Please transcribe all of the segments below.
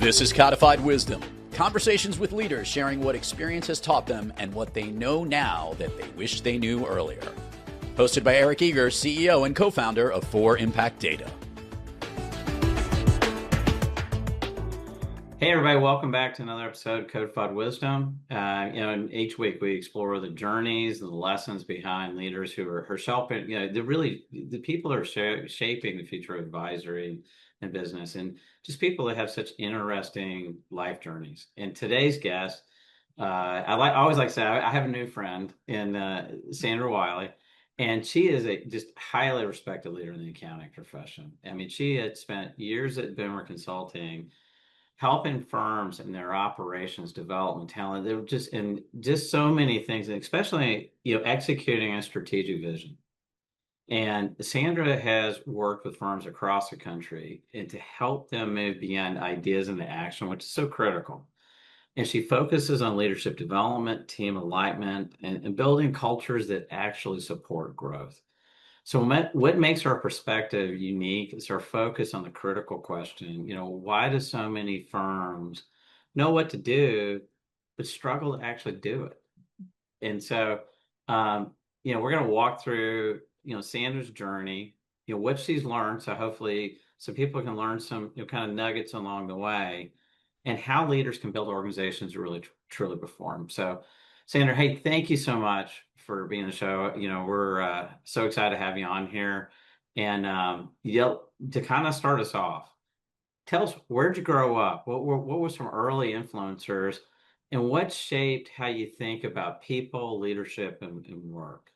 This is Codified Wisdom. Conversations with leaders sharing what experience has taught them and what they know now that they wish they knew earlier. Hosted by Eric Eager, CEO and co-founder of 4Impact Data. Hey everybody, welcome back to another episode of Codified Wisdom. And each week we explore the journeys and the lessons behind leaders who are helping, the people who are shaping the future of advisory and business, and just people that have such interesting life journeys. And today's guest, I always like to say, I have a new friend in Sandra Wiley, and she is a just highly respected leader in the accounting profession. I mean, she had spent years at Boomer Consulting helping firms and their operations development talent. They were just so many things, and especially executing a strategic vision. And Sandra has worked with firms across the country and to help them move beyond ideas into action, which is so critical. And she focuses on leadership development, team alignment, and building cultures that actually support growth. So what makes our perspective unique is our focus on the critical question, why do so many firms know what to do, but struggle to actually do it? And so, we're going to walk through, Sandra's journey, what she's learned. So hopefully some people can learn some kind of nuggets along the way, and how leaders can build organizations to really truly perform. So Sandra, hey, thank you so much for being on the show. We're so excited to have you on here. And to kind of start us off, tell us, where'd you grow up? What were some early influencers, and what shaped how you think about people, leadership, and work?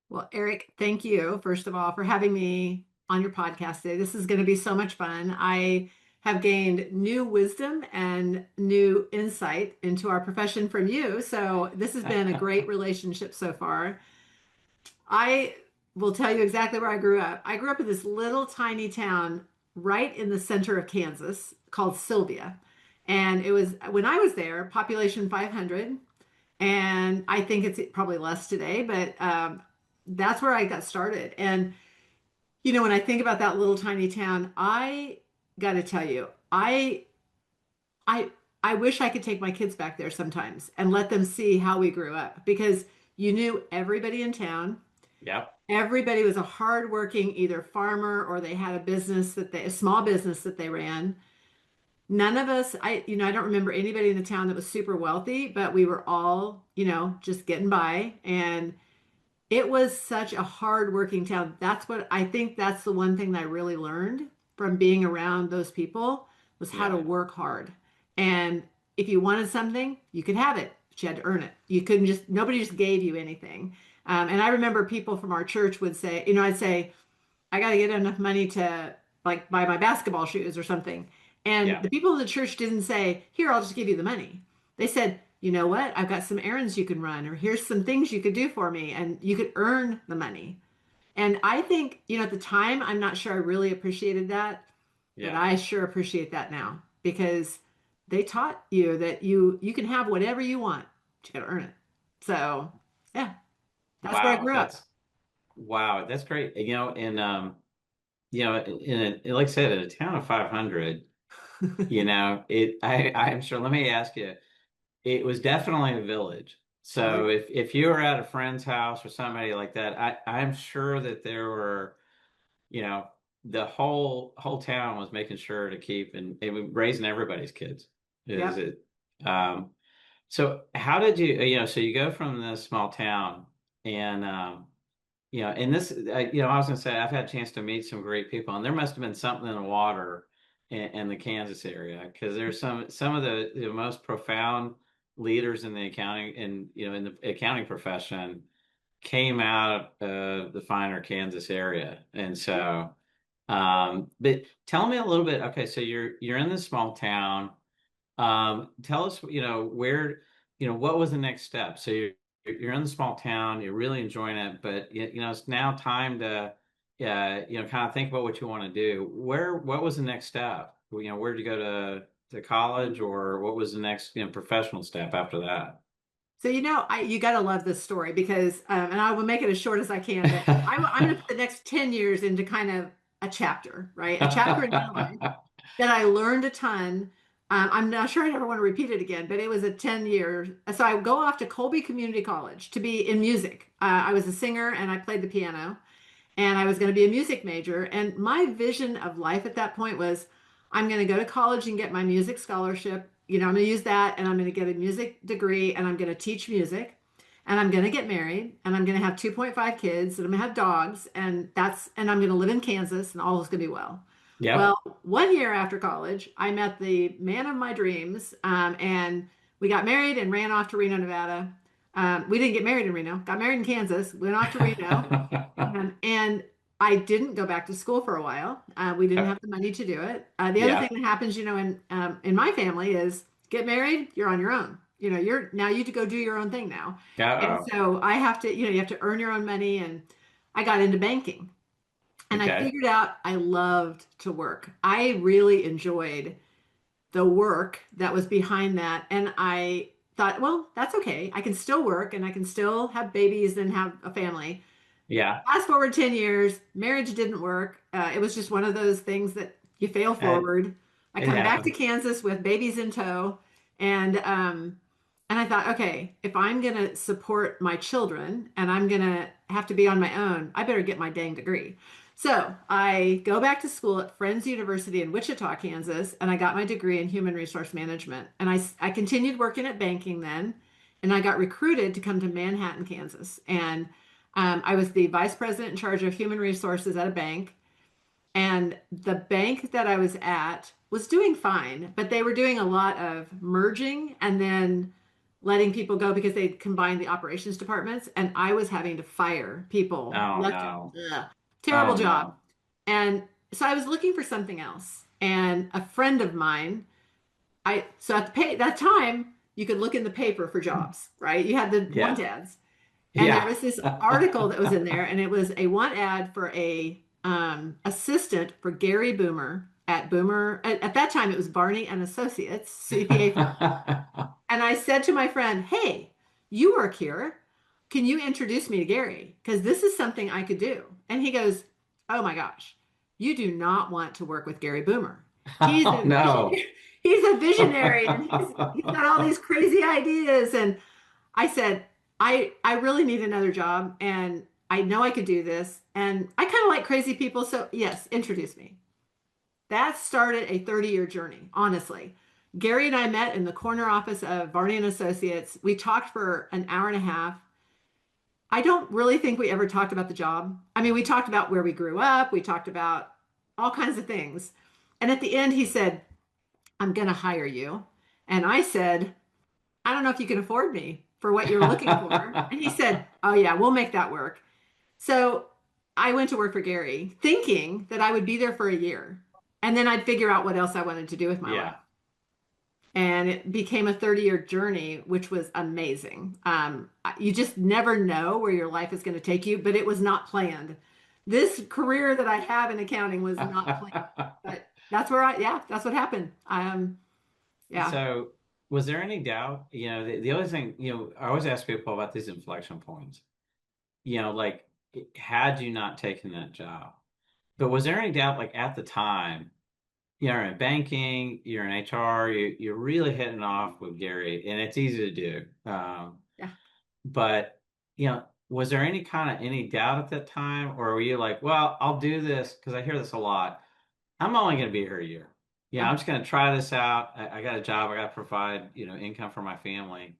Well, Eric, thank you, first of all, for having me on your podcast today. This is going to be so much fun. I have gained new wisdom and new insight into our profession from you. So this has been a great relationship so far. I will tell you exactly where I grew up. I grew up in this little tiny town right in the center of Kansas called Sylvia. And it was, when I was there, population 500. And I think it's probably less today, but that's where I got started. And, when I think about that little tiny town, I got to tell you, I wish I could take my kids back there sometimes and let them see how we grew up, because you knew everybody in town. Yeah. Everybody was a hardworking either farmer, or they had a small business that they ran. None of us, I don't remember anybody in the town that was super wealthy, but we were all, just getting by. And it was such a hardworking town. That's the one thing that I really learned from being around those people, was how to work hard. And if you wanted something, you could have it, but you had to earn it. Nobody just gave you anything. And I remember people from our church would say, I'd say, I got to get enough money to buy my basketball shoes or something. And the people in the church didn't say, here, I'll just give you the money. They said, you know what? I've got some errands you can run, or here's some things you could do for me, and you could earn the money. And I think, at the time, I'm not sure I really appreciated that, but I sure appreciate that now, because they taught you that you can have whatever you want, but you got to earn it. So, yeah, that's where I grew up. Wow, that's great. And like I said, in a town of 500, I'm sure. Let me ask you. It was definitely a village. So if you were at a friend's house or somebody like that, I'm sure that there were, the whole town was making sure to keep and raising everybody's kids. So how did you, so you go from this small town, and and this, I was gonna say, I've had a chance to meet some great people, and there must have been something in the water in the Kansas area, because there's some of the most profound leaders in the accounting and in the accounting profession came out of the finer Kansas area. And so but tell me a little bit. Okay, so you're in this small town. Tell us, where, what was the next step? So you're in the small town, you're really enjoying it, but it's now time to kind of think about what you want to do. What was the next step? Where'd you go to college, or what was the next professional step after that? So you got to love this story, because and I will make it as short as I can, but I'm going to put the next 10 years into kind of a chapter, right? A chapter in my life that I learned a ton. I'm not sure I never want to repeat it again, but it was a 10 year. So I would go off to Colby Community College to be in music. I was a singer and I played the piano, and I was going to be a music major. And my vision of life at that point was I'm going to go to college and get my music scholarship. I'm going to use that and I'm going to get a music degree and I'm going to teach music and I'm going to get married and I'm going to have 2.5 kids and I'm going to have dogs and I'm going to live in Kansas and all is going to be well. Yep. Well, 1 year after college, I met the man of my dreams, and we got married and ran off to Reno, Nevada. We didn't get married in Reno, got married in Kansas, went off to Reno, and I didn't go back to school for a while. We didn't have the money to do it. The other Yeah. thing that happens, in my family is get married, you're on your own. You're now you to go do your own thing now. And Uh-oh. so I have to, you have to earn your own money. And I got into banking. And I Okay. figured out I loved to work. I really enjoyed the work that was behind that. And I thought, well, that's okay. I can still work and I can still have babies and have a family. Yeah. Fast forward 10 years, marriage didn't work. It was just one of those things that you fail It, forward. I it come back to happens. Kansas with babies in tow, and I thought, okay, if I'm gonna support my children and I'm gonna have to be on my own, I better get my dang degree. So I go back to school at Friends University in Wichita, Kansas, and I got my degree in human resource management. And I continued working at banking then, and I got recruited to come to Manhattan, Kansas. And I was the vice president in charge of human resources at a bank. And the bank that I was at was doing fine, but they were doing a lot of merging and then letting people go because they'd combined the operations departments. And I was having to fire people Oh left and no. terrible Oh job. no. And so I was looking for something else. And a friend of mine, so at that time, you could look in the paper for jobs, right? You had the want Yeah. ads. And there Yeah. was this article that was in there, and it was a want ad for a assistant for Gary Boomer at Boomer. At that time, it was Barney and Associates CPA firm. And I said to my friend, "Hey, you work here. Can you introduce me to Gary? Because this is something I could do." And he goes, "Oh my gosh, you do not want to work with Gary Boomer. He's Oh a no. visionary. He's a visionary, and he's got all these crazy ideas." And I said, I really need another job and I know I could do this. And I kind of like crazy people. So, yes, introduce me. That started a 30-year journey, honestly. Gary and I met in the corner office of Barney and Associates. We talked for an hour and a half. I don't really think we ever talked about the job. I mean, we talked about where we grew up, we talked about all kinds of things. And at the end, he said, "I'm going to hire you." And I said, "I don't know if you can afford me for what you're looking for." And he said, "Oh, yeah, we'll make that work." So I went to work for Gary thinking that I would be there for a year and then I'd figure out what else I wanted to do with my life. Yeah. And it became a 30-year journey, which was amazing. You just never know where your life is going to take you, but it was not planned. This career that I have in accounting was not planned, but yeah, that's what happened. Yeah. So, was there any doubt? The other thing, I always ask people about these inflection points. Like, had you not taken that job, but was there any doubt, like at the time, you're in banking, you're in HR, you're really hitting off with Gary, and it's easy to do. Yeah. But was there any doubt at that time, or were you like, well, I'll do this because I hear this a lot. I'm only going to be here a year. Yeah, Yeah. I'm just going to try this out. I got a job. I got to provide, income for my family.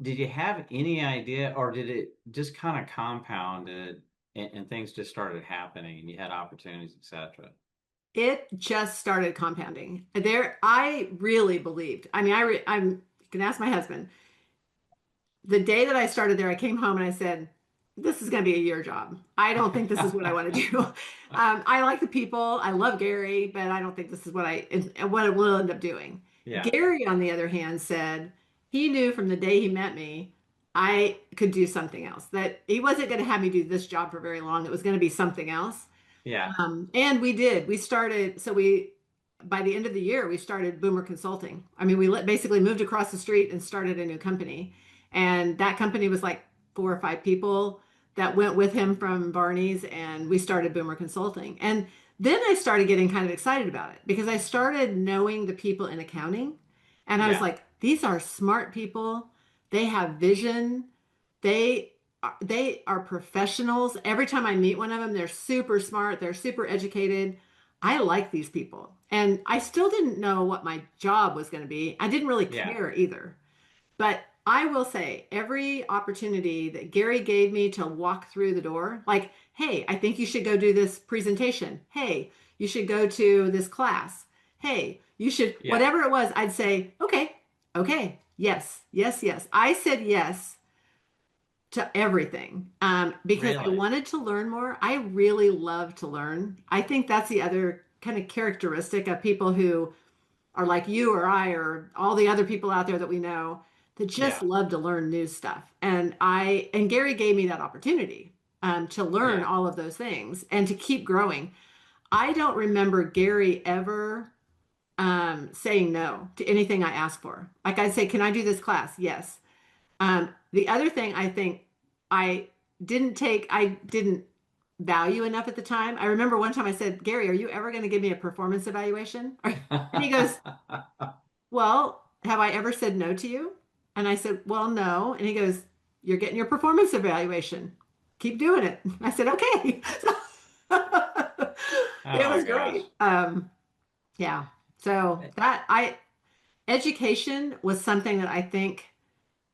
Did you have any idea, or did it just kind of compounded and things just started happening and you had opportunities, etc.? It just started compounding. I really believed. I mean, you can ask my husband. The day that I started there, I came home and I said, "This is going to be a year job. I don't think this is what I want to do." I like the people. I love Gary, but I don't think this is what I will end up doing. Yeah. Gary, on the other hand, said he knew from the day he met me, I could do something else. That he wasn't going to have me do this job for very long. It was going to be something else. Yeah. And we did. We started, so we, by the end of the year, we started Boomer Consulting. I mean, basically moved across the street and started a new company. And that company was like 4 or 5 people that went with him from Barney's, and we started Boomer Consulting. And then I started getting kind of excited about it because I started knowing the people in accounting. And I was Yeah. like, these are smart people. They have vision. They are professionals. Every time I meet one of them, they're super smart. They're super educated. I like these people. And I still didn't know what my job was going to be. I didn't really Yeah. care either. But I will say, every opportunity that Gary gave me to walk through the door, like, hey, I think you should go do this presentation. Hey, you should go to this class. Hey, you should, Yeah. whatever it was, I'd say, okay, okay, yes, yes, yes. I said yes to everything because I Really? wanted to learn more. I really love to learn. I think that's the other kind of characteristic of people who are like you or I or all the other people out there that we know that just Yeah. love to learn new stuff. And Gary gave me that opportunity to learn Yeah. all of those things and to keep growing. I don't remember Gary ever saying no to anything I asked for. Like I'd say, can I do this class? Yes. The other thing I think I I didn't value enough at the time. I remember one time I said, Gary, are you ever going to give me a performance evaluation? And he goes, well, have I ever said no to you? And I said, well, no. And he goes, you're getting your performance evaluation. Keep doing it. I said, okay. Oh It my was gosh. great. Yeah. So education was something that I think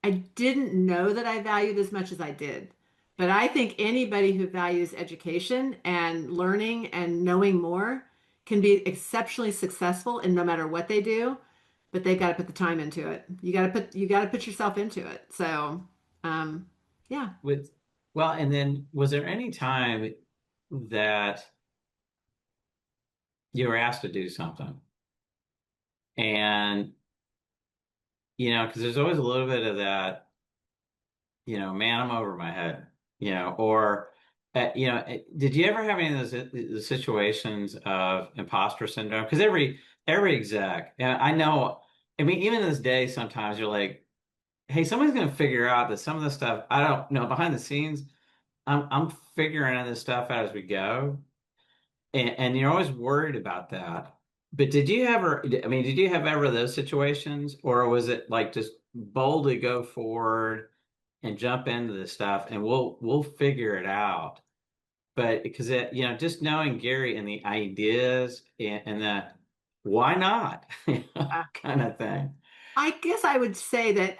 I didn't know that I valued as much as I did. But I think anybody who values education and learning and knowing more can be exceptionally successful in no matter what they do, but they've got to put the time into it. You got to put yourself into it. So, um, yeah. With well, and then was there any time that you were asked to do something and because there's always a little bit of that, man, I'm over my head, or did you ever have any of those the situations of imposter syndrome? Because every exec, and I know, I mean, even to this day, sometimes you're like, hey, somebody's going to figure out that some of the stuff I don't know behind the scenes. I'm figuring this stuff out as we go, and you're always worried about that. But did you ever? I mean, did you have ever those situations, or was it like just boldly go forward and jump into this stuff, and we'll figure it out? But because just knowing Gary and the ideas and the why not Uh, kind of thing. I guess I would say that,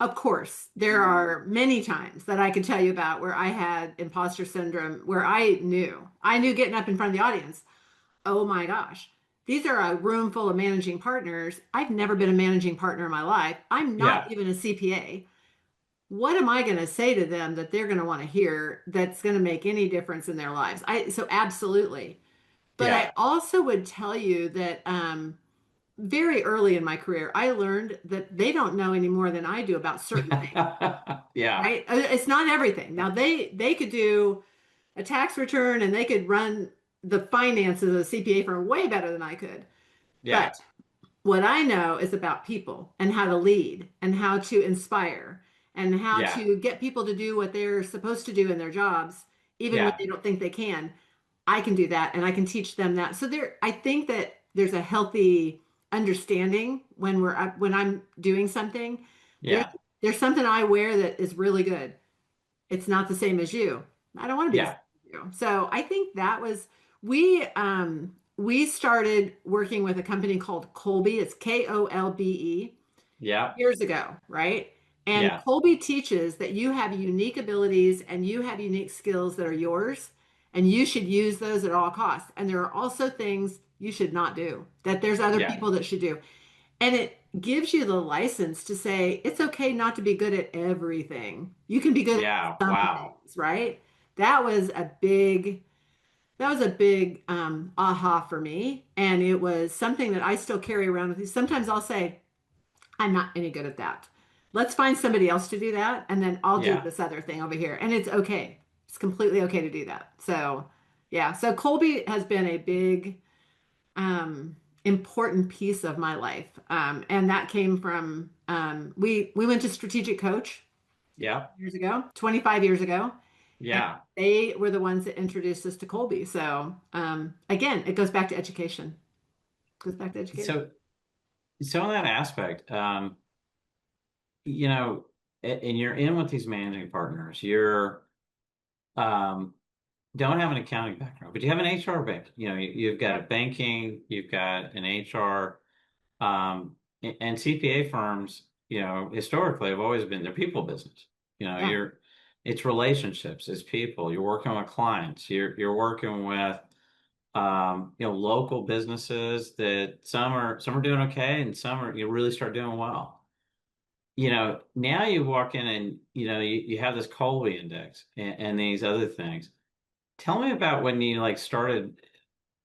of course, there are many times that I could tell you about where I had imposter syndrome, where I knew getting up in front of the audience. Oh my gosh, these are a room full of managing partners. I've never been a managing partner in my life. I'm not Yeah, even a CPA. What am I going to say to them that they're going to want to hear that's going to make any difference in their lives? So absolutely. But yeah, I also would tell you that very early in my career, I learned that they don't know any more than I do about certain things, yeah, right? It's not everything. Now they could do a tax return and they could run the finances of a CPA firm way better than I could. yeah, But what I know is about people and how to lead and how to inspire and how yeah, to get people to do what they're supposed to do in their jobs, even when yeah, they don't think they can. I can do that and I can teach them that. So I think that there's a healthy understanding when I'm doing something. There's yeah, there's something I wear that is really good. It's not the same as you. I don't want to be the yeah, same as you. So I think that was we started working with a company called Colby. It's Kolbe yeah, years ago, right? And yeah, Colby teaches that you have unique abilities and you have unique skills that are yours, and you should use those at all costs. And there are also things you should not do that there's other yeah, people that should do. And it gives you the license to say it's okay not to be good at everything. You can be good at yeah. some Wow. things, right? That was a big that was a big aha for me. And it was something that I still carry around with me. Sometimes I'll say, I'm not any good at that. Let's find somebody else to do that, and then I'll do Yeah, this other thing over here. And it's okay. It's completely okay to do that. So, yeah. So Colby has been a big, important piece of my life, and that came from we went to Strategic Coach yeah, years ago, 25 years ago, Yeah. They were the ones that introduced us to Colby. So again, it goes back to education. It goes back to education. So, so in that aspect, you know, and you're in with these managing partners, you're, um, don't have an accounting background, but you have an HR bank. You know, you've got a banking, you've got an HR, and CPA firms, you know, historically have always been their people business. You know, Yeah. it's relationships, it's people. You're working with clients. You're working with, you know, local businesses that some are doing okay, and some are you really start doing well. You know, now you walk in and you know you have this Colby index and these other things. Tell me about when you like started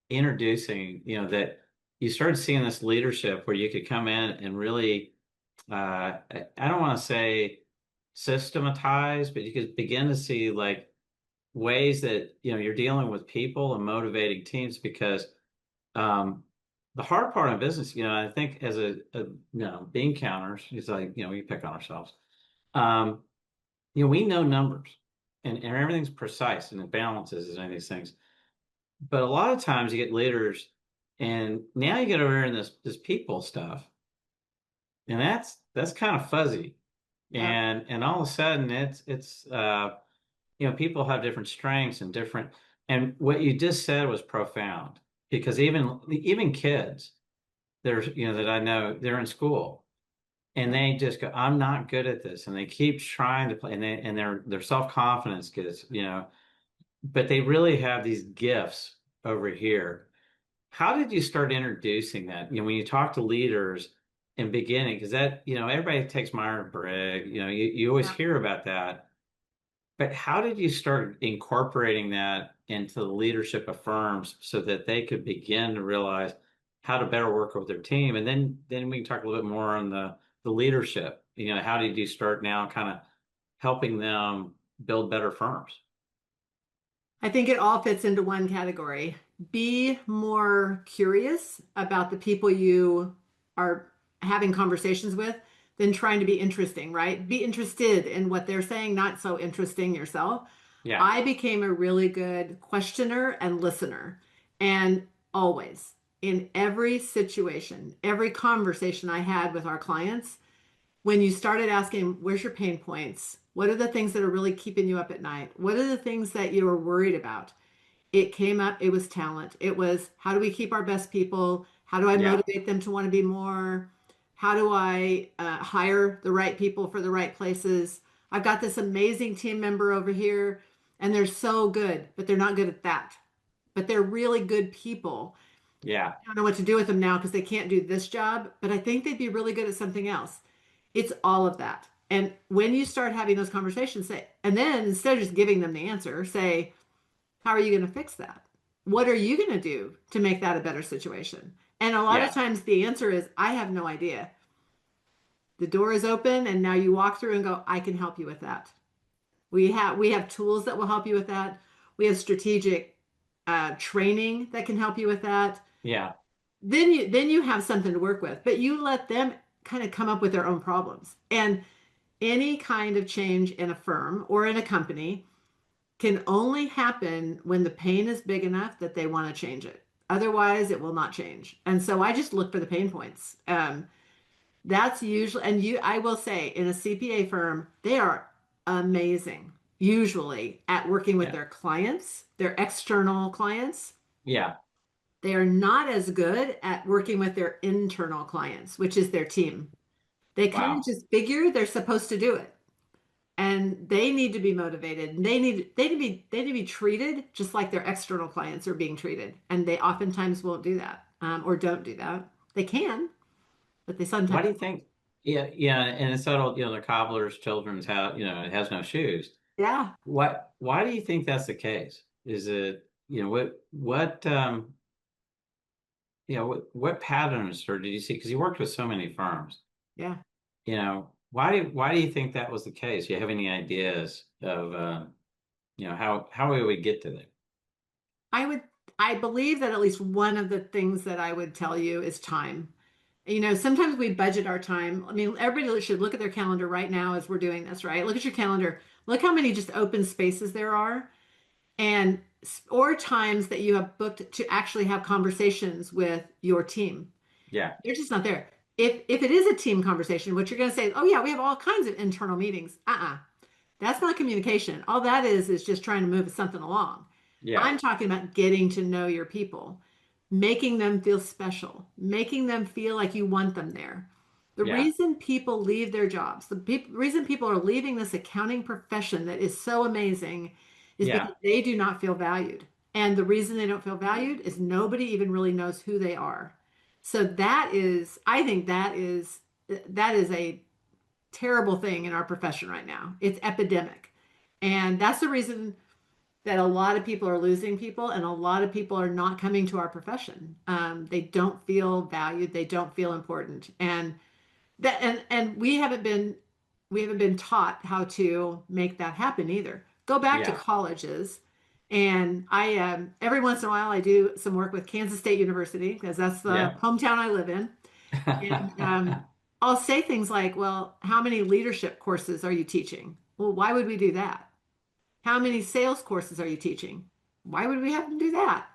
introducing, you know, that you started seeing this leadership where you could come in and really, I don't want to say systematize, but you could begin to see like ways that, you know, you're dealing with people and motivating teams because, um, the hard part in business, you know, I think as you know, bean counters, it's like, you know, we pick on ourselves. Um, you know, we know numbers and everything's precise and it balances and any of these things. But a lot of times you get leaders, and now you get over here in this people stuff, and that's kind of fuzzy. Yeah. And all of a sudden it's you know, people have different strengths and different, and what you just said was profound because even kids, there's you know that I know they're in school and they just go, I'm not good at this, and they keep trying to play, and their self-confidence gets, you know, but they really have these gifts over here. How did you start introducing that? You know, when you talk to leaders in beginning, because that, you know, everybody takes Myers-Briggs, you know, you always Yeah. hear about that. But how did you start incorporating that into the leadership of firms so that they could begin to realize how to better work with their team? And then we can talk a little bit more on the leadership. You know, how did you start now kind of helping them build better firms? I think it all fits into one category. Be more curious about the people you are having conversations with than trying to be interesting, right? Be interested in what they're saying, not so interesting yourself. Yeah, I became a really good questioner and listener. And always, in every situation, every conversation I had with our clients, when you started asking, where's your pain points? What are the things that are really keeping you up at night? What are the things that you are worried about? It came up, it was talent. It was how do we keep our best people? How do I yeah, motivate them to want to be more? How do I hire the right people for the right places? I've got this amazing team member over here, and they're so good, but they're not good at that. But they're really good people. yeah, I don't know what to do with them now because they can't do this job, but I think they'd be really good at something else. It's all of that. And when you start having those conversations, say, and then instead of just giving them the answer, say, how are you going to fix that? What are you going to do to make that a better situation? And a lot of yeah, times the answer is, I have no idea. The door is open, and now you walk through and go, I can help you with that. We have tools that will help you with that. We have strategic training that can help you with that. yeah, Then you have something to work with, but you let them kind of come up with their own problems. And any kind of change in a firm or in a company can only happen when the pain is big enough that they want to change it. Otherwise, it will not change. And so I just look for the pain points. That's usually, and I will say, in a CPA firm, they are amazing, usually at working with yeah, their clients, their external clients. yeah. They are not as good at working with their internal clients, which is their team. They kind of Wow. just figure they're supposed to do it. And they need to be motivated. And they need to be treated just like their external clients are being treated. And they oftentimes won't do that, or don't do that. They can, but they Why sometimes do you won't. think? Yeah, yeah, and it's that old, you know, the cobbler's children's house, you know, it has no shoes. Yeah. Why do you think that's the case? Is it, you know, you know, what patterns or did you see? Because you worked with so many firms, Yeah. you know, why do you think that was the case? Do you have any ideas of, you know, how we would get to that? I would, I believe that at least one of the things that I would tell you is time. Sometimes we budget our time. I mean, everybody should look at their calendar right now as we're doing this, right? Look at your calendar. Look how many just open spaces there are, and or times that you have booked to actually have conversations with your team. Yeah. They're just not there. If it is a team conversation, what you're going to say, oh yeah, we have all kinds of internal meetings. That's not communication. All that is just trying to move something along. Yeah. I'm talking about getting to know your people, making them feel special, making them feel like you want them there. The Yeah. reason people leave their jobs, reason people are leaving this accounting profession that is so amazing is Yeah. because they do not feel valued. And the reason they don't feel valued is nobody even really knows who they are. So I think that is a terrible thing in our profession right now. It's epidemic. And that's the reason that a lot of people are losing people and a lot of people are not coming to our profession. They don't feel valued. They don't feel important. And we haven't been taught how to make that happen either. Go back to Yeah. colleges. And I every once in a while I do some work with Kansas State University because that's the Yeah. hometown I live in. And I'll say things like, well, how many leadership courses are you teaching? Well, why would we do that? How many sales courses are you teaching? Why would we have to do that?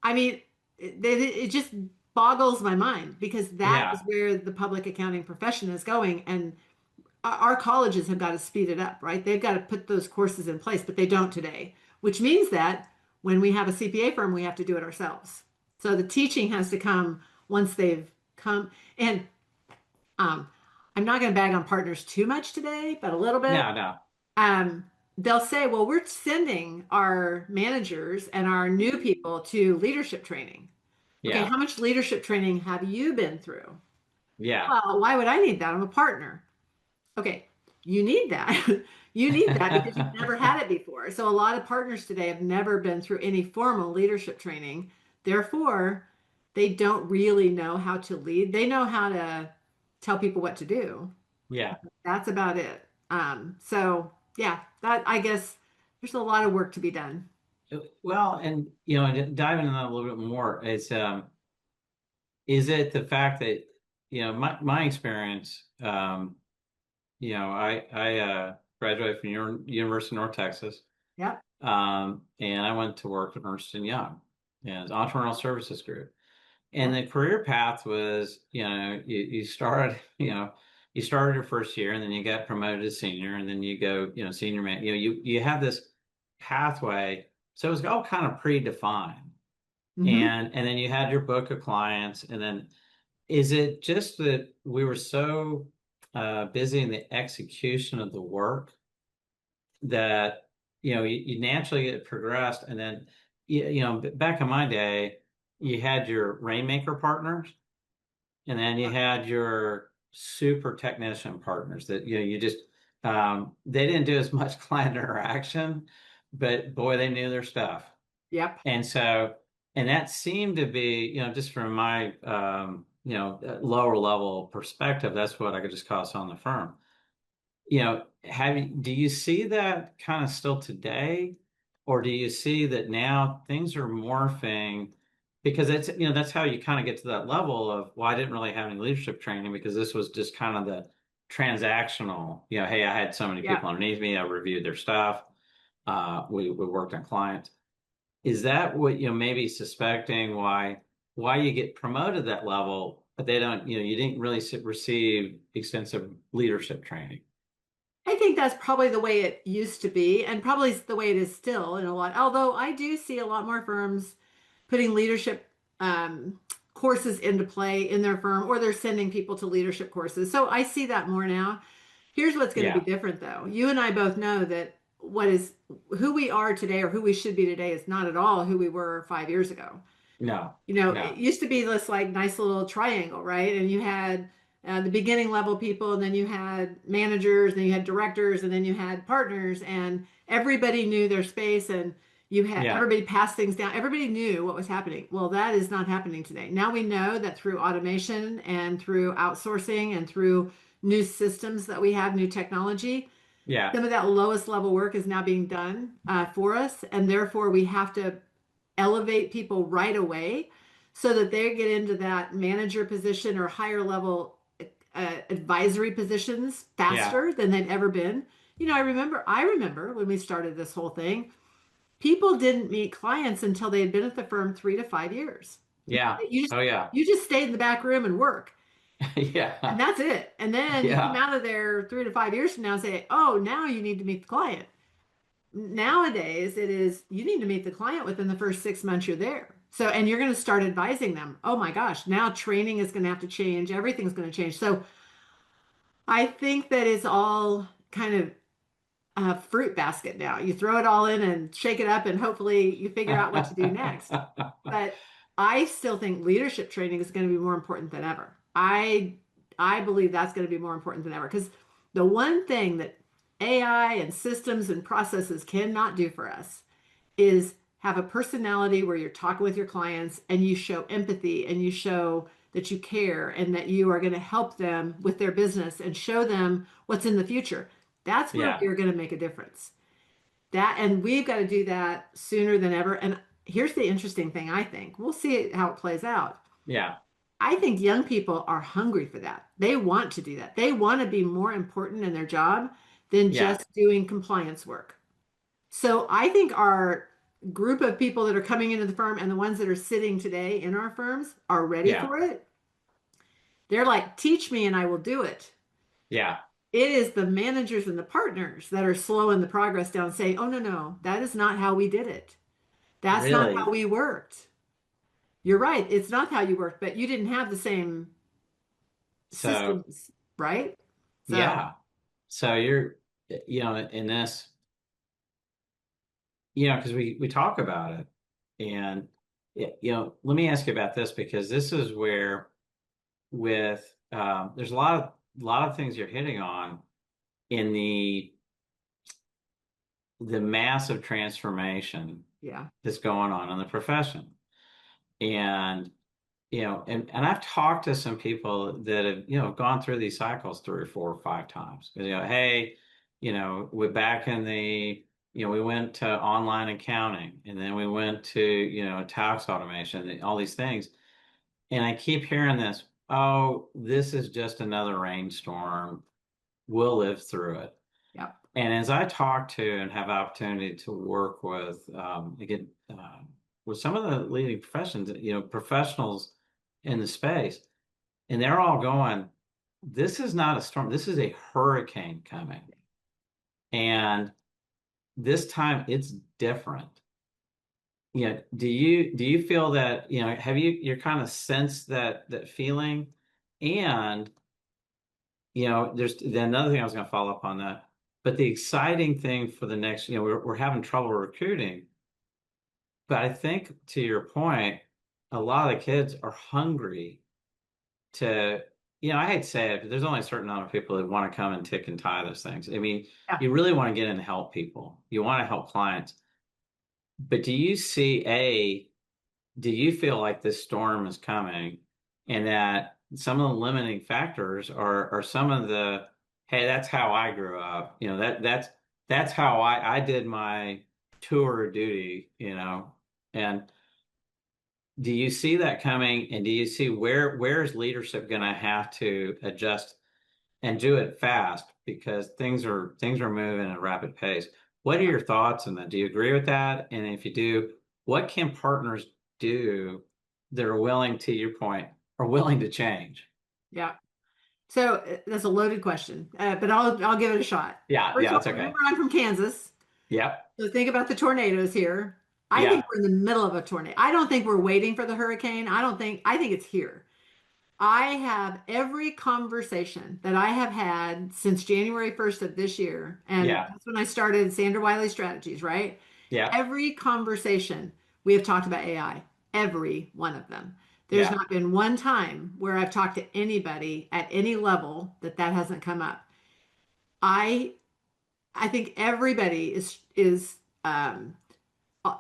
I mean, it just boggles my mind because that is Yeah. where the public accounting profession is going. And our colleges have got to speed it up, right? They've got to put those courses in place, but they don't today, which means that when we have a CPA firm, we have to do it ourselves. So the teaching has to come once they've come. And um, I'm not going to bag on partners too much today, but a little bit. No, no. Um, they'll say, well, we're sending our managers and our new people to leadership training. Okay, Yeah. how much leadership training have you been through? Yeah. Well, why would I need that? I'm a partner. Okay, you need that. You need that because you've never had it before. So a lot of partners today have never been through any formal leadership training. Therefore, they don't really know how to lead. They know how to tell people what to do. Yeah. That's about it. So yeah, that I guess there's a lot of work to be done. Well, and and diving into that a little bit more, is it the fact that my experience, I graduated from University of North Texas, Yep. and I went to work at Ernst and Young, and entrepreneurial services group. And the career path was, you started, you started your first year, and then you got promoted to senior, and then you go, senior man. You have this pathway, so it was all kind of predefined, Hmm. and then you had your book of clients, and then is it just that we were so busy in the execution of the work that you naturally get progressed, and then back in my day, you had your rainmaker partners, and then you had your super technician partners that you just they didn't do as much client interaction, but boy, they knew their stuff. Yep. And so, and that seemed to be, just from my lower level perspective, that's what I could just call us on the firm. Do you see that kind of still today, or do you see that now things are morphing? Because that's how you kind of get to that level of, well, I didn't really have any leadership training because this was just kind of the transactional, hey, I had so many Yep. people underneath me, I reviewed their stuff, we worked on clients. Is that what maybe suspecting why you get promoted that level, but they don't, you didn't really receive extensive leadership training? I think that's probably the way it used to be, and probably the way it is still in a lot. Although I do see a lot more firms putting leadership courses into play in their firm, or they're sending people to leadership courses. So I see that more now. Here's what's going to be Yeah. different, though. You and I both know that who we are today or who we should be today is not at all who we were 5 years ago. No. It No. used to be this like nice little triangle, right? And you had the beginning level people, and then you had managers, and then you had directors, and then you had partners, and everybody knew their space, and you had Yeah. everybody passed things down. Everybody knew what was happening. Well, that is not happening today. Now we know that through automation and through outsourcing and through new systems that we have, new technology, Yeah. some of that lowest level work is now being done for us, and therefore we have to elevate people right away so that they get into that manager position or higher level advisory positions Yeah. faster than they've ever been. I remember when we started this whole thing, people didn't meet clients until they had been at the firm 3 to 5 years. Yeah. You just Oh yeah. you just stayed in the back room and work. And Yeah. that's it. And then you come Yeah. out of there 3 to 5 years from now and say, oh, now you need to meet the client. Nowadays, it is you need to meet the client within the first 6 months you're there. So, and you're going to start advising them. Oh my gosh, now training is going to have to change. Everything's going to change. So, I think that it's all kind of a fruit basket now. You throw it all in and shake it up, and hopefully you figure out what to do next. But I still think leadership training is going to be more important than ever. I believe that's going to be more important than ever because the one thing that AI and systems and processes cannot do for us is have a personality where you're talking with your clients and you show empathy and you show that you care and that you are going to help them with their business and show them what's in the future. That's where Yeah. we're going to make a difference. That and we've got to do that sooner than ever. And here's the interesting thing, I think. We'll see how it plays out. Yeah. I think young people are hungry for that. They want to do that. They want to be more important in their job than Yeah. just doing compliance work. So I think our group of people that are coming into the firm and the ones that are sitting today in our firms are ready Yeah. for it. They're like, teach me and I will do it. Yeah. It is the managers and the partners that are slowing the progress down, saying, oh, no, no, that is not how we did it. That's not how Really. we worked. You're right. It's not how you worked, but you didn't have the same So systems, right? So, yeah. So you're, in this, because we talk about it, and let me ask you about this because this is where with there's a lot of things you're hitting on in the massive transformation yeah, that's going on in the profession. And and I've talked to some people that have gone through these cycles 3 or 4 or 5 times. Hey, we're back in the we went to online accounting, and then we went to tax automation, and all these things. And I keep hearing this, oh, this is just another rainstorm. We'll live through it. yeah, And as I talk to and have opportunity to work with, again, with some of the leading professions, professionals in the space, and they're all going, this is not a storm, this is a hurricane coming. And this time it's different. Do you feel that, have you're kind of sensed that feeling? And there's then another thing I was going to follow up on that. But the exciting thing for the next, we're having trouble recruiting. But I think to your point, a lot of the kids are hungry to, I hate to say it, but there's only a certain number of people that want to come and tick and tie those things. I mean, yeah. you really want to get in and help people. You want to help clients. But do you feel like this storm is coming and that some of the limiting factors are some of the, hey, that's how I grew up. That's how I did my tour of duty, and do you see that coming, and do you see where's leadership going to have to adjust and do it fast because things are moving at a rapid pace? What are your thoughts on that? Do you agree with that? And if you do, what can partners do that are willing, to your point, are willing to change? Yeah. So that's a loaded question, but I'll give it a shot. Yeah, First yeah, of all, that's okay. remember I'm from Kansas, Yep. so think about the tornadoes here. I think Yeah. we're in the middle of a tornado. I don't think we're waiting for the hurricane. I think it's here. I have every conversation that I have had since January 1st of this year, and Yeah. that's when I started Sandra Wiley Strategies, right? Yeah. Every conversation we have talked about AI, every one of them. There's Yeah. not been one time where I've talked to anybody at any level that hasn't come up. I I think everybody is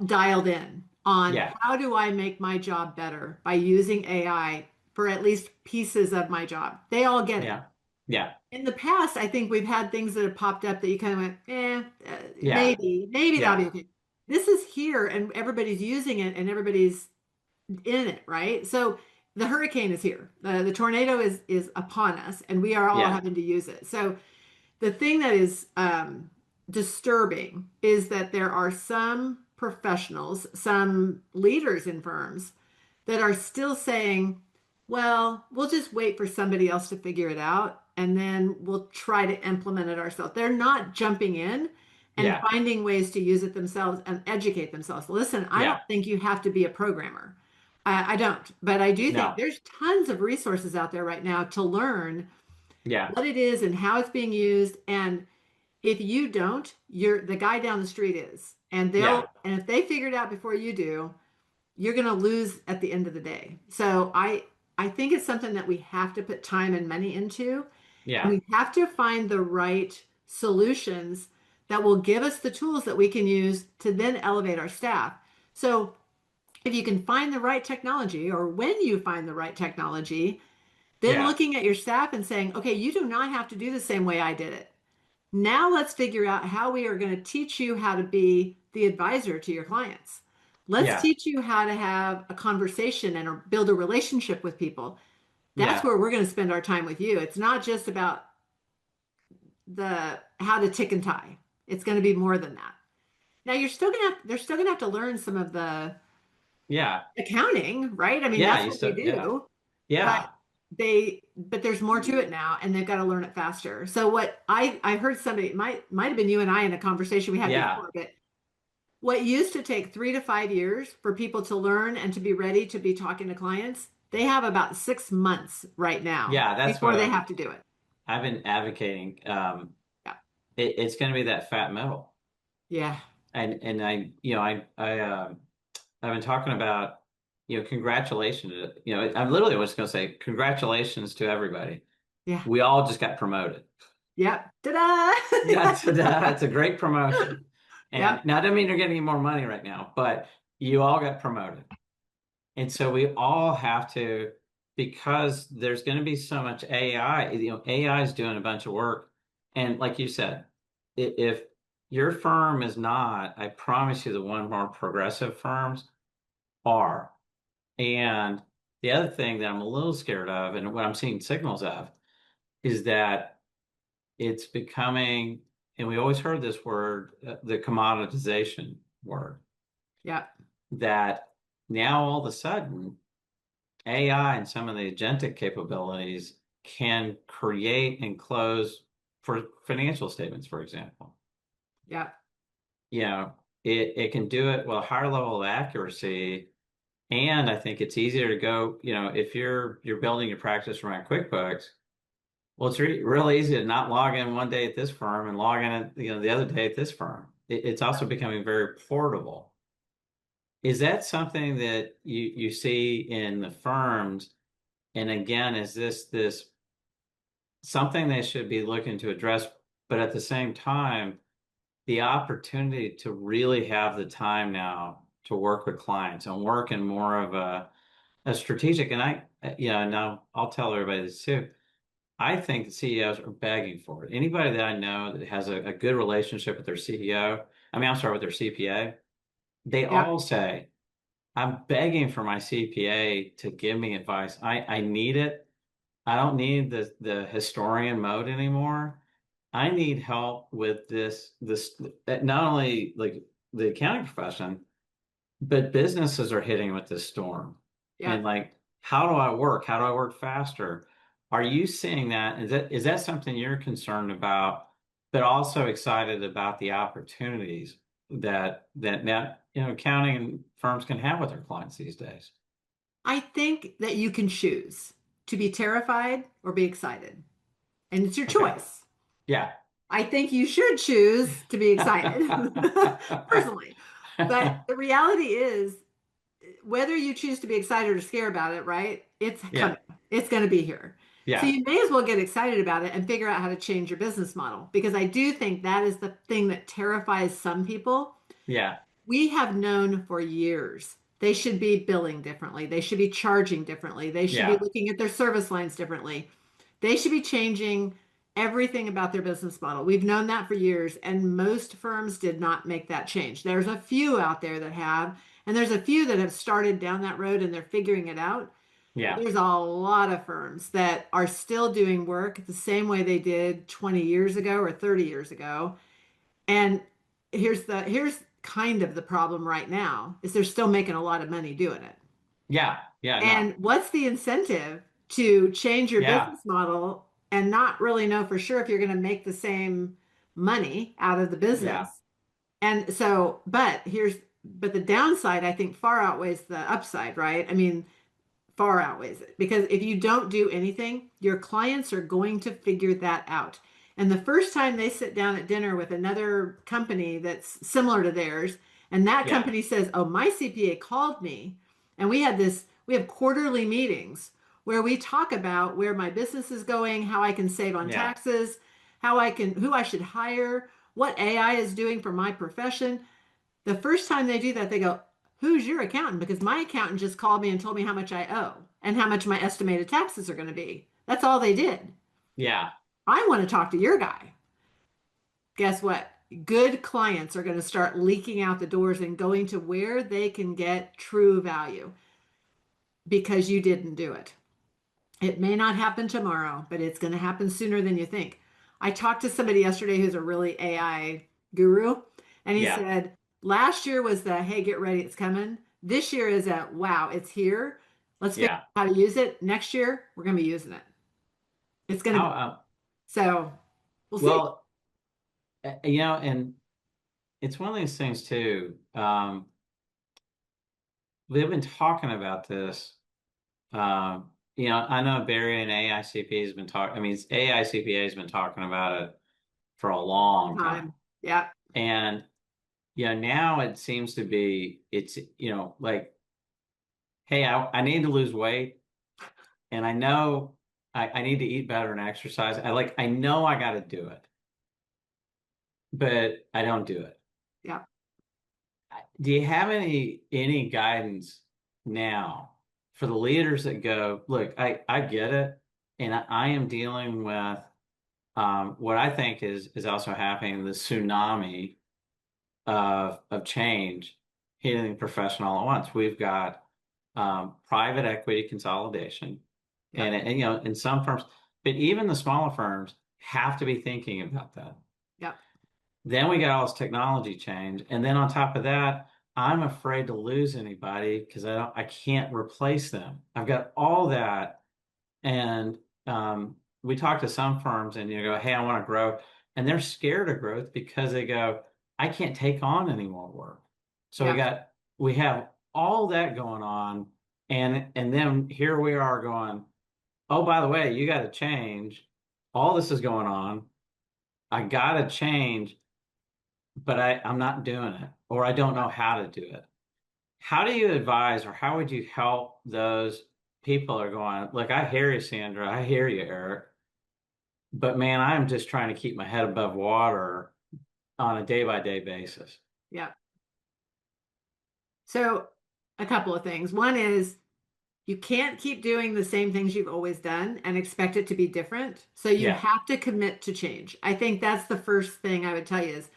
dialed in on Yeah. how do I make my job better by using AI for at least pieces of my job. They all get it. Yeah. Yeah. In the past, I think we've had things that have popped up that you kind of went, Yeah. maybe that'll be Yeah. okay. This is here and everybody's using it and everybody's in it, right? So the hurricane is here. The tornado is upon us and we are all Yeah. having to use it. So The thing that is disturbing is that there are some professionals, some leaders in firms that are still saying, well, we'll just wait for somebody else to figure it out and then we'll try to implement it ourselves. They're not jumping in and Yeah. finding ways to use it themselves and educate themselves. Listen, I don't Yeah. think you have to be a programmer. I don't, but I do think No. there's tons of resources out there right now to learn Yeah. what it is and how it's being used. And if you don't, you're the guy down the street is. And Yeah. if they figure it out before you do, you're going to lose at the end of the day. So I think it's something that we have to put time and money into, and Yeah. we have to find the right solutions that will give us the tools that we can use to then elevate our staff. So if you can find the right technology, or when you find the right technology, then Yeah. looking at your staff and saying, okay, you do not have to do the same way I did it. Now let's figure out how we are going to teach you how to be the advisor to your clients. Let's Yeah. teach you how to have a conversation and build a relationship with people. That's Yeah. where we're going to spend our time with you. It's not just about the how to tick and tie. It's going to be more than that. Now they're still going to have to learn some of the Yeah. accounting, right? I mean, Yeah. that's You what we still, yeah. do. But Yeah. but there's more to it now, and they've got to learn it faster. So what I heard somebody, it might have been you and I in a conversation we had Yeah. before, but what used to take 3 to 5 years for people to learn and to be ready to be talking to clients, they have about 6 months right now Yeah. That's before what they have to do it. I've been advocating. Yeah. It's going to be that fat middle. Yeah. And I've been talking about, congratulations. I'm literally was going to say congratulations to everybody. Yeah. We all just got promoted. Yep. Ta-da! That's a great promotion. And Yep. now, I don't mean you're getting any more money right now, but you all got promoted. And so we all have to, because there's going to be so much AI, AI is doing a bunch of work. And like you said, if your firm is not, I promise you the one more progressive firms are. And the other thing that I'm a little scared of, and what I'm seeing signals of, is that it's becoming, and we always heard this word, the commoditization word, Yep. that now all of a sudden AI and some of the agentic capabilities can create and close for financial statements, for example. Yep. It can do it with a higher level of accuracy. And I think it's easier to go, if you're building your practice around QuickBooks, well, it's real easy to not log in one day at this firm and log in at, the other day at this firm. It's also becoming very portable. Is that something that you see in the firms? And again, is this something they should be looking to address, but at the same time, the opportunity to really have the time now to work with clients and work in more of a strategic, and now I'll tell everybody this too. I think the CEOs are begging for it. Anybody that I know that has a good relationship with their CEO, I'm sorry, with their CPA, they Yep. all say, I'm begging for my CPA to give me advice. I need it. I don't need the historian mode anymore. I need help with this not only like the accounting profession, but businesses are hitting with this storm. And Yep. like, how do I work? How do I work faster? Are you seeing that? Is that something you're concerned about, but also excited about the opportunities that now, accounting firms can have with their clients these days? I think that you can choose to be terrified or be excited, and it's your Okay. choice. Yeah. I think you should choose to be excited personally. But the reality is, whether you choose to be excited or scared about it, right? It's Yeah. coming. It's going to be here. So Yeah. you may as well get excited about it and figure out how to change your business model, because I do think that is the thing that terrifies some people. Yeah. We have known for years they should be billing differently. They should be charging differently. They should be Yeah. looking at their service lines differently. They should be changing everything about their business model. We've known that for years, and most firms did not make that change. There's a few out there that have, and there's a few that have started down that road and they're figuring it out. Yeah. There's a lot of firms that are still doing work the same way they did 20 years ago or 30 years ago. And here's kind of the problem right now is they're still making a lot of money doing it. Yeah. Yeah. No. And what's the incentive to change your Yeah. business model and not really know for sure if you're going to make the same money out of the Yeah. business? And so, but the downside, I think, far outweighs the upside, right? I mean, far outweighs it because if you don't do anything, your clients are going to figure that out. And the first time they sit down at dinner with another company that's similar to theirs, and that Yeah. company says, "Oh, my CPA called me, and we have quarterly meetings where we talk about where my business is going, how I can save on Yeah. taxes, who I should hire, what AI is doing for my profession." The first time they do that, they go, "Who's your accountant?" Because my accountant just called me and told me how much I owe and how much my estimated taxes are going to be. That's all they did. Yeah. I want to talk to your guy. Guess what? Good clients are going to start leaking out the doors and going to where they can get true value because you didn't do it. It may not happen tomorrow, but it's going to happen sooner than you think. I talked to somebody yesterday who's a really AI guru, and he Yeah. said, last year was the, hey, get ready, it's coming. This year is a, wow, it's here. Let's figure Yeah. out how to use it. Next year, we're going to be using it. It's going to How, be, so we'll see. well, and it's one of these things too. We've been talking about this. I know Barry and AICP has been talking. I mean, AICPA has been talking about it for a long time, Time. Yeah. and now it seems to be it's like, hey, I need to lose weight, and I know I need to eat better and exercise. I know I got to do it, but I don't do it. Yeah. Do you have any guidance now for the leaders that go, look, I get it, and I am dealing with what I think is also happening, the tsunami of change hitting professional all at once. We've got private equity consolidation, Yeah. and in some firms, but even the smaller firms have to be thinking about that. Yeah. Then we got all this technology change, and then on top of that, I'm afraid to lose anybody because I can't replace them. I've got all that, and we talk to some firms, and you go, "Hey, I want to grow," and they're scared of growth because they go, "I can't take on any more work." So Yeah. we have all that going on, and then here we are going, "Oh, by the way, you got to change. All this is going on. I got to change." But I'm not doing it, or I don't know how to do it. How do you advise, or how would you help those people that are going, look, I hear you, Sandra, I hear you, Eric, but man, I'm just trying to keep my head above water on a day by day basis. Yeah. So a couple of things. One is you can't keep doing the same things you've always done and expect it to be different. So you Yeah, have to commit to change. I think that's the first thing I would tell you is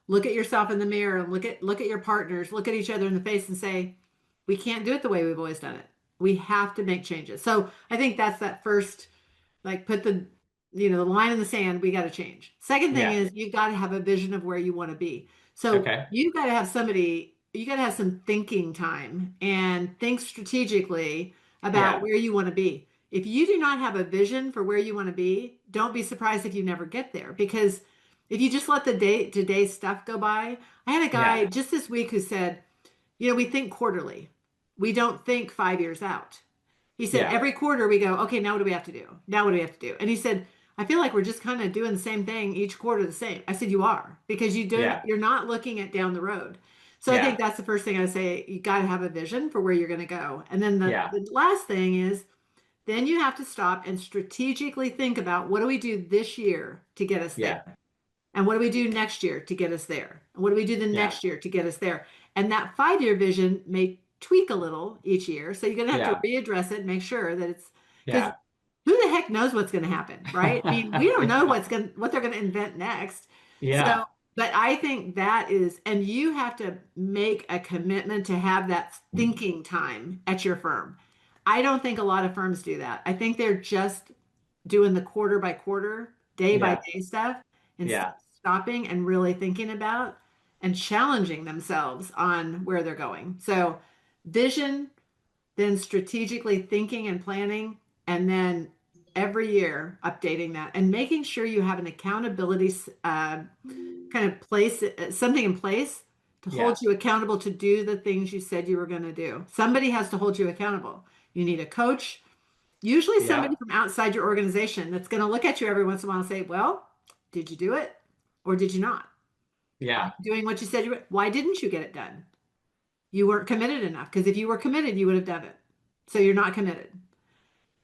look at yourself in the mirror and look at your partners, look at each other in the face and say, we can't do it the way we've always done it. We have to make changes. So I think that's that first, like put the line in the sand, we got to change. Second thing yeah, is you've got to have a vision of where you want to be. So okay, you've got to have somebody, you got to have some thinking time and think strategically about yeah, where you want to be. If you do not have a vision for where you want to be, don't be surprised if you never get there because if you just let the day-to-day stuff go by. I had a yeah, guy just this week who said, we think quarterly. We don't think 5 years out. He said, yeah, every quarter we go, okay, now what do we have to do? Now what do we have to do? And he said, I feel like we're just kind of doing the same thing each quarter the same. I said, you are, because yeah, you're not looking at down the road. So I think yeah, that's the first thing I say. You got to have a vision for where you're going to go. And then yeah, the last thing is, then you have to stop and strategically think about what do we do this year to get us yeah, there? And what do we do next year to get us there? And what do we do the yeah, next year to get us there? And that 5 year vision may tweak a little each year. So you're going to have to yeah, readdress it, make sure that it's because yeah, who the heck knows what's going to happen, right? I mean, we don't know yeah, what they're going to invent next. So, yeah, but I think that is, and you have to make a commitment to have that thinking time at your firm. I don't think a lot of firms do that. I think they're just doing the quarter by quarter, day by Yeah. day stuff instead Yeah. of stopping and really thinking about and challenging themselves on where they're going. So, vision, then strategically thinking and planning, and then every year updating that and making sure you have an accountability kind of place, something in place to Yeah. hold you accountable to do the things you said you were going to do. Somebody has to hold you accountable. You need a coach, usually Yeah. somebody from outside your organization that's going to look at you every once in a while and say, well, did you do it or did you not? Are Yeah. you doing what you said you were? Why didn't you get it done? You weren't committed enough, because if you were committed, you would have done it. So you're not committed.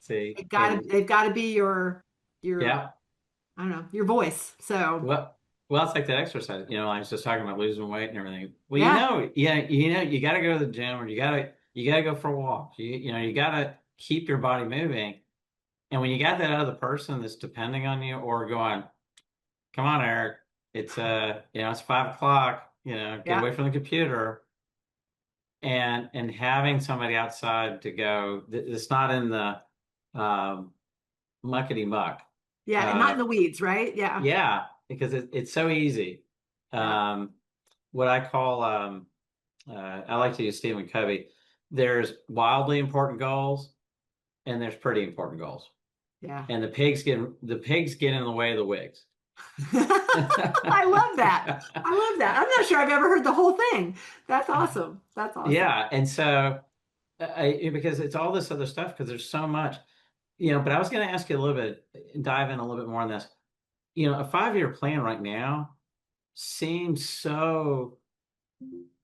See, They've got to be your, yeah. I don't know, your voice. So Well, it's like that exercise. I was just talking about losing weight and everything. Well, yeah, you got to go to the gym, or you got to go for a walk. You got to keep your body moving. And when you got that other person that's depending on you, or going, come on, Eric, it's 5 o'clock. Get yeah, away from the computer. And having somebody outside to go, it's not in the um, muckety muck. yeah, and not in Uh, the weeds, right? Yeah, yeah, because it's so easy. yeah, Um, what I call, I like to use Stephen Covey. There's wildly important goals, and there's pretty important goals. yeah. And the pigs get in the way of the wigs. I love that. I love that. I'm not sure I've ever heard the whole thing. That's awesome. That's awesome. Yeah, and so because it's all this other stuff, because there's so much, But I was going to ask you a little bit, dive in a little bit more on this. A 5-year plan right now seems so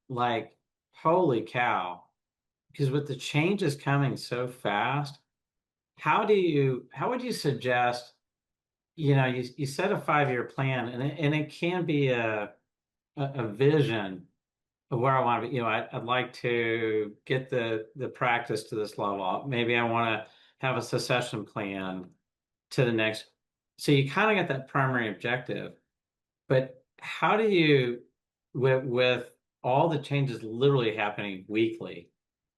like, holy cow, because with the changes coming so fast, how would you suggest, you set a 5-year plan, and it can be a vision of where I want to be. I'd like to get the practice to this level. Maybe I want to have a succession plan to the next. So you kind of got that primary objective, but how do you, with all the changes literally happening weekly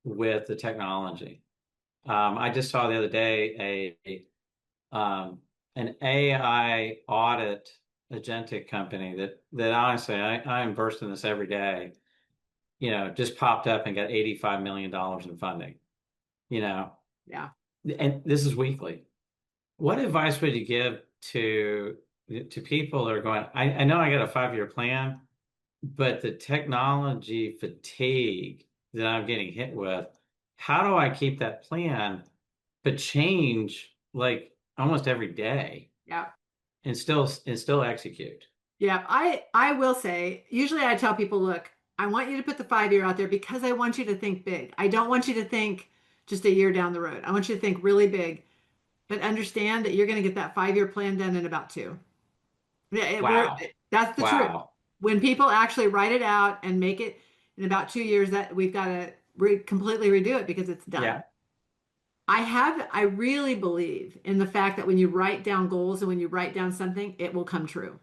with the technology? I just saw the other day an AI audit agentic company that honestly, I am versed in this every day, just popped up and got $85 million in funding, you know, Yeah. and this is weekly. What advice would you give to people that are going, I know I got a 5-year plan, but the technology fatigue that I'm getting hit with, how do I keep that plan but change like almost every day Yeah. and still execute? Yeah. I will say, usually I tell people, look, I want you to put the 5 year out there because I want you to think big. I don't want you to think just a year down the road. I want you to think really big, but understand that you're going to get that 5 year plan done in about two. Yeah, Wow. that's the truth. Wow. When people actually write it out and make it in about 2 years, that we've got to completely redo it because it's Yeah. done. I really believe in the fact that when you write down goals and when you write down something, it will come true.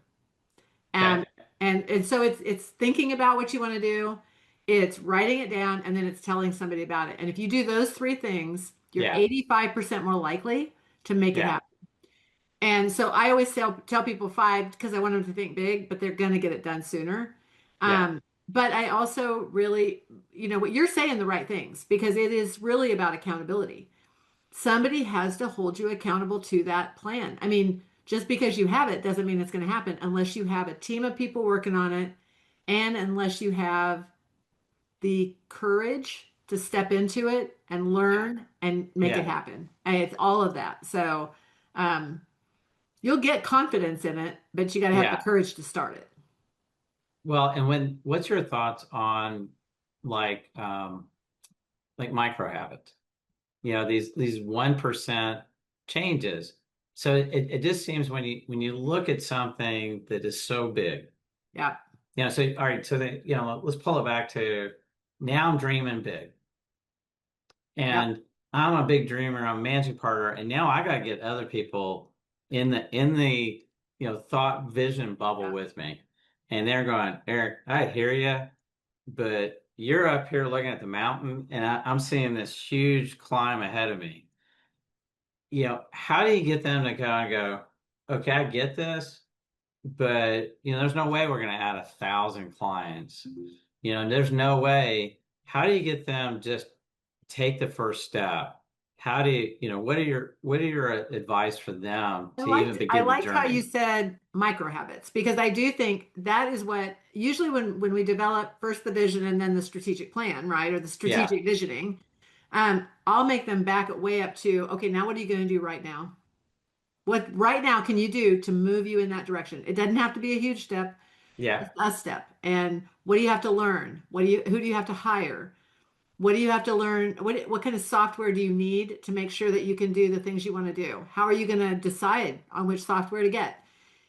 Okay. And and so it's thinking about what you want to do, it's writing it down, and then it's telling somebody about it. And if you do those three things, you're Yeah. 85% more likely to make it Yeah. happen. And so I always tell people five because I want them to think big, but they're going to get it done sooner. Yeah. But I also really, what you're saying the right things because it is really about accountability. Somebody has to hold you accountable to that plan. I mean, just because you have it doesn't mean it's going to happen unless you have a team of people working on it and unless you have the courage to step into it and learn and make it Yeah. happen. And it's all of that. So, um, you'll get confidence in it, but you got to have the Yeah. courage to start it. Well, and what's your thoughts on like micro habits? These 1% changes. So it just seems when you look at something that is so big, Yeah. so all right, so let's pull it back to now I'm dreaming big. Yep. And I'm a big dreamer, I'm a managing partner, and now I gotta get other people in the thought vision bubble Yeah. with me. And they're going, Eric, I hear you, but you're up here looking at the mountain, and I'm seeing this huge climb ahead of me. How do you get them to go and go, okay, I get this, but there's no way we're going to add 1,000 clients. There's no way. How do you get them just take the first step? How do what are your advice for them to even I begin the liked how you journey? said micro habits, because I do think that is what usually when we develop first the vision and then the strategic plan, right? Or the Yeah, strategic visioning, I'll make them back way up to, okay, now what are you going to do right now? What right now can you do to move you in that direction? It doesn't have to be a huge step, yeah, just a step. And what do you have to learn? Who do you have to hire? What do you have to learn? What kind of software do you need to make sure that you can do the things you want to do? How are you going to decide on which software to get?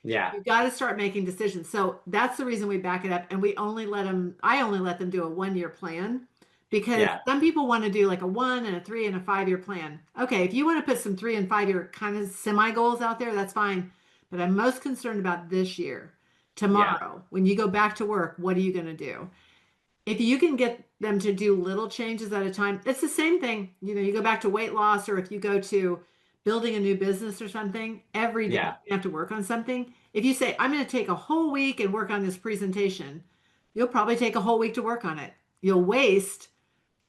yeah, You got to start making decisions. So that's the reason we back it up, and I only let them do a 1 year plan, because yeah, some people want to do like a 1 and a 3 and a 5 year plan. Okay, if you want to put some 3 and 5 year kind of semi goals out there, that's fine. But I'm most concerned about this year. yeah, Tomorrow, when you go back to work, what are you going to do? If you can get them to do little changes at a time, it's the same thing. You go back to weight loss, or if you go to building a new business or something, every day yeah, you have to work on something. If you say, I'm going to take a whole week and work on this presentation, you'll probably take a whole week to work on it. You'll waste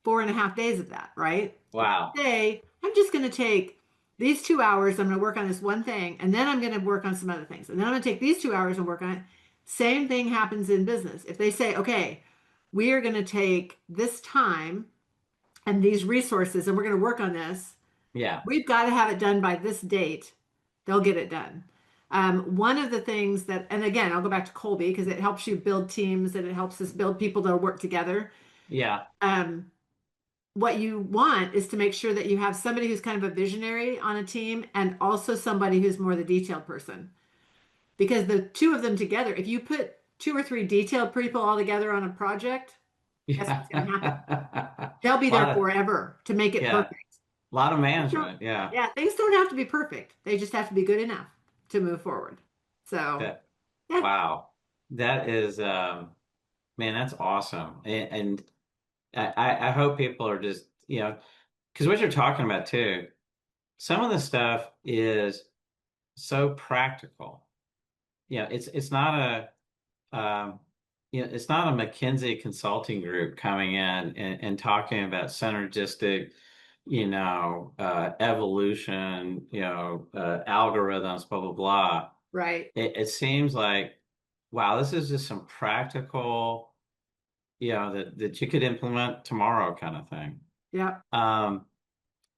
4.5 days of that, right? If wow, you say, I'm just going to take these 2 hours, I'm going to work on this one thing, and then I'm going to work on some other things. And then I'm going to take these 2 hours and work on it. Same thing happens in business. If they say, okay, we are going to take this time and these resources and we're going to work on this, yeah, we've got to have it done by this date, they'll get it done. One of the things that, and again, I'll go back to Colby because it helps you build teams and it helps us build people that work together. yeah, Um, what you want is to make sure that you have somebody who's kind of a visionary on a team and also somebody who's more the detailed person. Because the two of them together, if you put two or three detailed people all together on a project, guess yeah. what's going to happen? A They'll be there lot of, forever to make it yeah, perfect. a lot of Things don't- management. Yeah, Yeah, things don't have to be perfect. They just have to be good enough to move forward. So, that, yeah, wow. That is, man, that's awesome. And I hope people are just, because what you're talking about too, some of the stuff is so practical. It's not it's not a McKinsey consulting group coming in and talking about synergistic, evolution, algorithms, blah, blah, blah. right. It seems like, wow, this is just some practical, that you could implement tomorrow kind of thing. Yep. Um,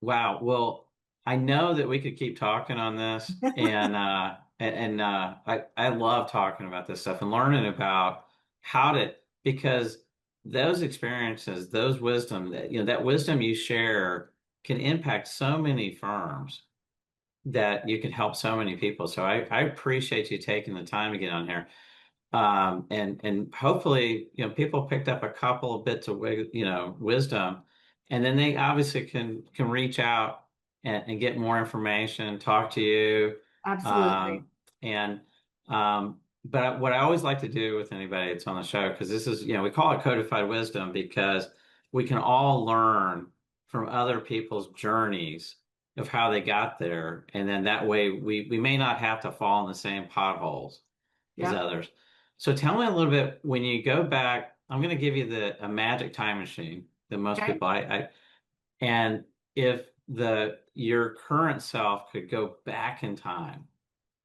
wow. Well, I know that we could keep talking on this, and I love talking about this stuff and learning about how to, because those experiences, those wisdom, that wisdom you share can impact so many firms, that you can help so many people. So I appreciate you taking the time to get on here. And hopefully, people picked up a couple of bits of wisdom, and then they obviously can reach out and get more information, talk to you. Absolutely. Um, and but what I always like to do with anybody that's on the show, because this is, we call it codified wisdom, because we can all learn from other people's journeys of how they got there, and then that way we may not have to fall in the same potholes as Yep. others. So tell me a little bit, when you go back, I'm going to give you a magic time machine that most Okay. people and if your current self could go back in time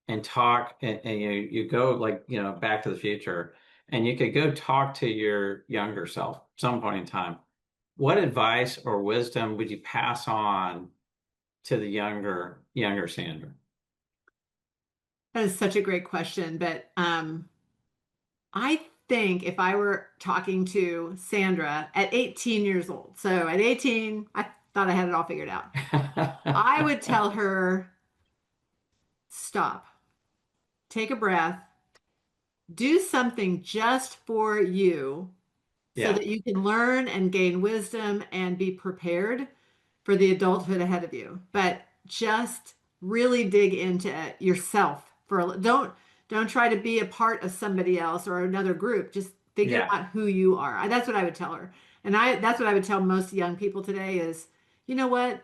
and talk, and you go, like, back to the future, and you could go talk to your younger self some point in time, what advice or wisdom would you pass on to the younger Sandra? That is such a great question. But I think if I were talking to Sandra at 18 years old, so at 18, I thought I had it all figured out. I would tell her, stop, take a breath, do something just for you so Yeah, that you can learn and gain wisdom and be prepared for the adulthood ahead of you. But just really dig into yourself don't try to be a part of somebody else or another group. Just Figure Yeah. out who you are. That's what I would tell her. And that's what I would tell most young people today is, you know what?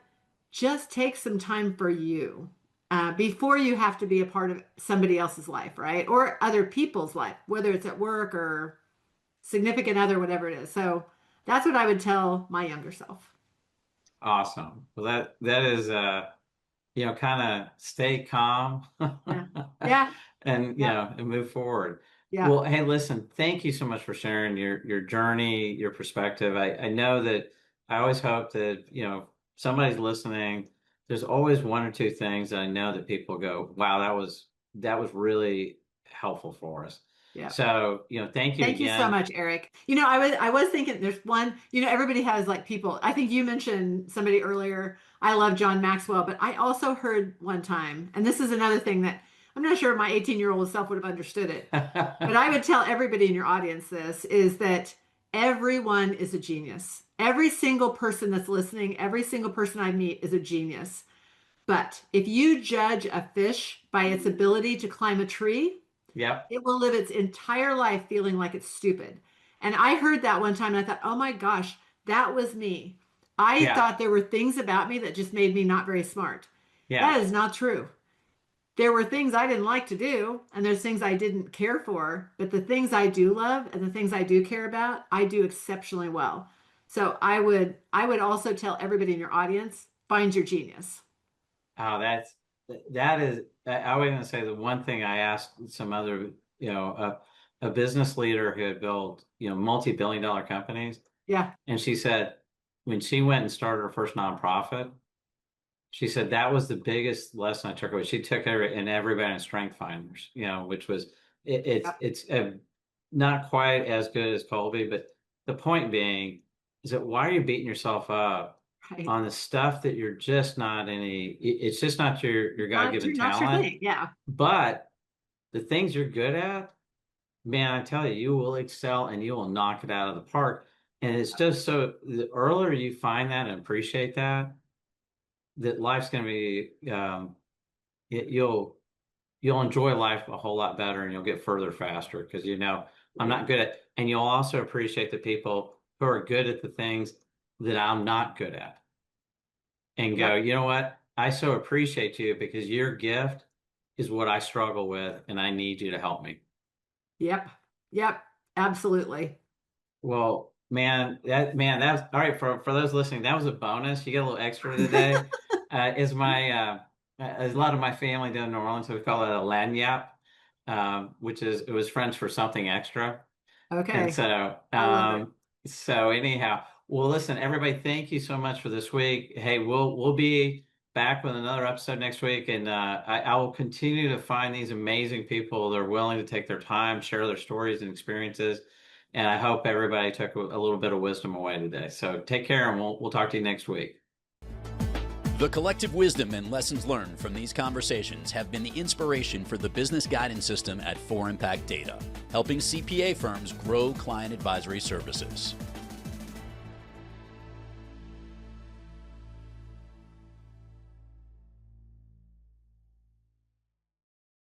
Just take some time for you before you have to be a part of somebody else's life, right? Or other people's life, whether it's at work or significant other, whatever it is. So that's what I would tell my younger self. Awesome. Well, that is kind of stay calm Yeah. Yeah. and Yeah. and move forward. Yeah. Well, hey, listen, thank you so much for sharing your journey, your perspective. I know that I always hope that, somebody's listening. There's always one or two things that I know that people go, wow, that was really helpful for us. Yeah. So, thank you Thank you so again. much, Eric. I was thinking there's one, everybody has like people. I think you mentioned somebody earlier. I love John Maxwell, but I also heard one time, and this is another thing that I'm not sure my 18-year-old self would have understood it, but I would tell everybody in your audience this is that everyone is a genius. Every single person that's listening, every single person I meet is a genius. But if you judge a fish by its ability to climb a tree, Yep. it will live its entire life feeling like it's stupid. And I heard that one time and I thought, oh my gosh, that was me. I Yeah. thought there were things about me that just made me not very smart. Yeah. That is not true. There were things I didn't like to do, and there's things I didn't care for, but the things I do love and the things I do care about, I do exceptionally well. So I would also tell everybody in your audience, find your genius. Oh, that is. I was going to say the one thing I asked some other, a business leader who had built, multi-billion-dollar companies, Yeah. and she said when she went and started her first nonprofit, she said that was the biggest lesson I took away. She took everybody in Strength Finders, which was Yep. it's not quite as good as Colby, but the point being is that why are you beating yourself up Right. on the stuff that you're just not it's just not your God-given Not your talent, thing. Yeah. but the things you're good at, man, I tell you, you will excel and you will knock it out of the park. And it's just so the earlier you find that and appreciate that life's going to be, you'll enjoy life a whole lot better and you'll get further faster because I'm Right. not good at, and you'll also appreciate the people who are good at the things that I'm not good at and go, Yep. you know what? I so appreciate you because your gift is what I struggle with and I need you to help me. Yep. Yep. Absolutely. Well, that was all right for those listening. That was a bonus. You get a little extra today. Is my As a lot of my family down in New Orleans, so we call it a lagniappe, it was French for something extra. And Okay. so, I love it. anyhow, well, listen, everybody, thank you so much for this week. Hey, we'll be back with another episode next week, and I will continue to find these amazing people that are willing to take their time, share their stories and experiences. And I hope everybody took a little bit of wisdom away today. So take care, and we'll talk to you next week. The collective wisdom and lessons learned from these conversations have been the inspiration for the business guidance system at 4Impact Data, helping CPA firms grow client advisory services.